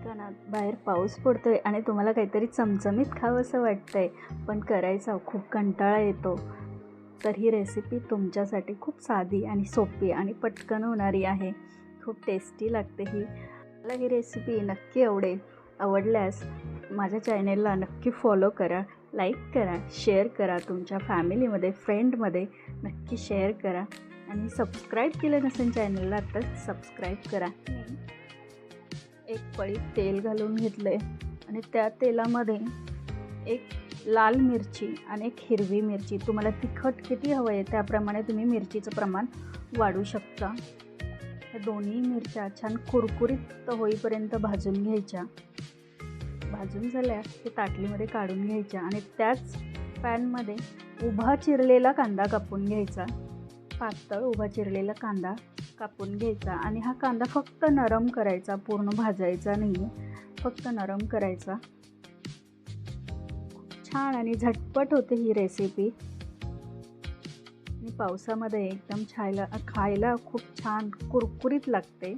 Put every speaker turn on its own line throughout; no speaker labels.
ऐका ना, बाहेर पाऊस पडतोय आणि तुम्हाला काहीतरी चमचमीत खावंसं वाटतंय, पण करायचा खूप कंटाळा येतो. तर ही रेसिपी तुमच्यासाठी खूप साधी आणि सोपी आणि पटकन होणारी आहे. खूप टेस्टी लागते ही. मला ही रेसिपी नक्की आवडेल. आवडल्यास माझ्या चॅनेलला नक्की फॉलो करा, लाईक करा, शेअर करा. तुमच्या फॅमिलीमध्ये, फ्रेंडमध्ये नक्की शेअर करा आणि सबस्क्राईब केलं नसेल चॅनलला तर सबस्क्राईब करा. एक पळी तेल घालून घेतलं आहे आणि त्या तेलामध्ये एक लाल मिरची आणि एक हिरवी मिरची, तुम्हाला तिखट किती हवं आहे त्याप्रमाणे तुम्ही मिरचीचं प्रमाण वाढवू शकता. या दोन्ही मिरच्या छान कुरकुरीत होईपर्यंत भाजून घ्यायच्या. भाजून झाल्या की ताटलीमध्ये काढून घ्यायच्या आणि त्याच पॅनमध्ये उभा चिरलेला कांदा कापून घ्यायचा. पातळ उभा चिरलेला कांदा कापून घ्यायचा आणि हा कांदा फक्त नरम करायचा, पूर्ण भाजायचा नाही, फक्त नरम करायचा. खूप छान आणि झटपट होते ही रेसिपी आणि पावसामध्ये एकदम खायला खूप छान कुरकुरीत लागते.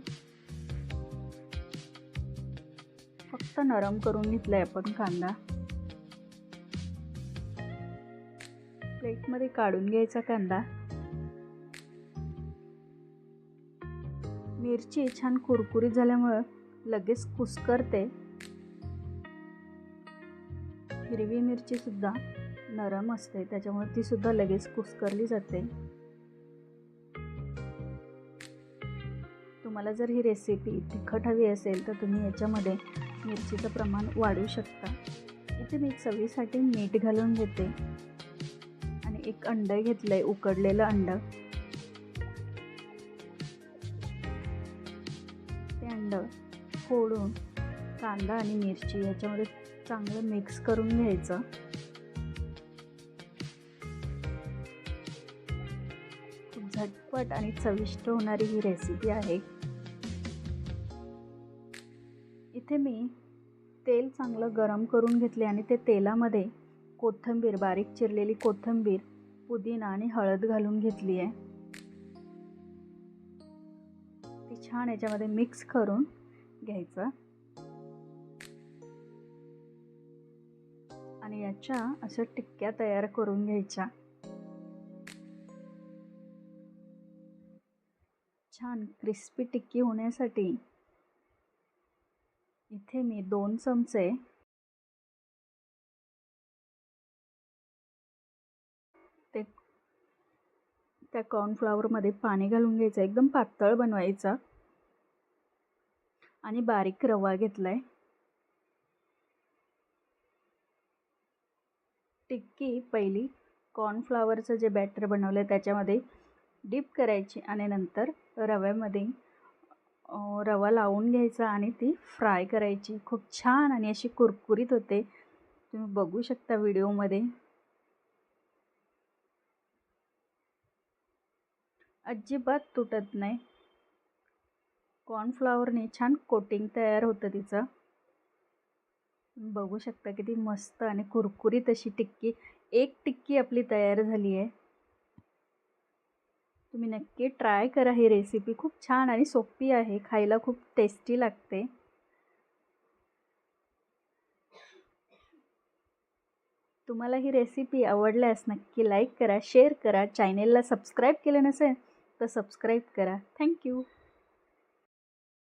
फक्त नरम करून घेतलाय आपण कांदा. प्लेटमध्ये काढून घ्यायचा कांदा. मिरची छान कुरकुरीत झाल्यामुळं लगेच कुस्करते. हिरवी मिरची सुद्धा नरम असते त्याच्यामुळे ती सुद्धा लगेच कुस्करली जाते. तुम्हाला जर ही रेसिपी तिखट हवी असेल तर तुम्ही याच्यामध्ये मिरचीचं प्रमाण वाढवू शकता. इथे मी चवीसाठी मीठ घालून घेते आणि एक अंड घेतलंय, उकडलेलं अंड. ते अंड फोडून कांदा आणि मिरची याच्यामध्ये चांगलं मिक्स करून घ्यायचं. खूप झटपट आणि चविष्ट होणारी ही रेसिपी आहे. इथे मी तेल चांगलं गरम करून घेतले आणि ते तेलामध्ये कोथिंबीर, बारीक चिरलेली कोथिंबीर, पुदिना आणि हळद घालून घेतली आहे. ती छान याच्यामध्ये मिक्स करून घ्यायचं आणि याच्या अशा टिक्क्या तयार करून घ्यायच्या. छान क्रिस्पी टिक्की होण्यासाठी इथे मी 2 चमचे त्या कॉर्नफ्लॉवरमध्ये पाणी घालून घ्यायचं, एकदम पातळ बनवायचा आणि बारीक रवा घेतलाय. टिक्की पहिली कॉर्नफ्लॉवरचं जे बॅटर बनवलं आहे त्याच्यामध्ये डिप करायची आणि नंतर रव्यामध्ये रवा लावून घ्यायचा आणि ती फ्राय करायची. खूप छान आणि अशी कुरकुरीत होते. तुम्ही बघू शकता व्हिडिओमध्ये. अजिबात तुटत नाही. कॉर्नफ्लॉवरने छान कोटिंग तयार होतं तिचं. बघू शकता किती मस्त आणि कुरकुरीत अशी टिक्की, एक टिक्की आपली तयार झाली आहे. तुम्ही नक्की ट्राय करा ही रेसिपी. खूप छान आणि सोपी आहे, खायला खूप टेस्टी लागते. तुम्हाला ही रेसिपी आवडल्यास नक्की लाईक करा, शेअर करा. चॅनेलला सबस्क्राईब केलं नसेल तर सबस्क्राईब करा. थँक्यू.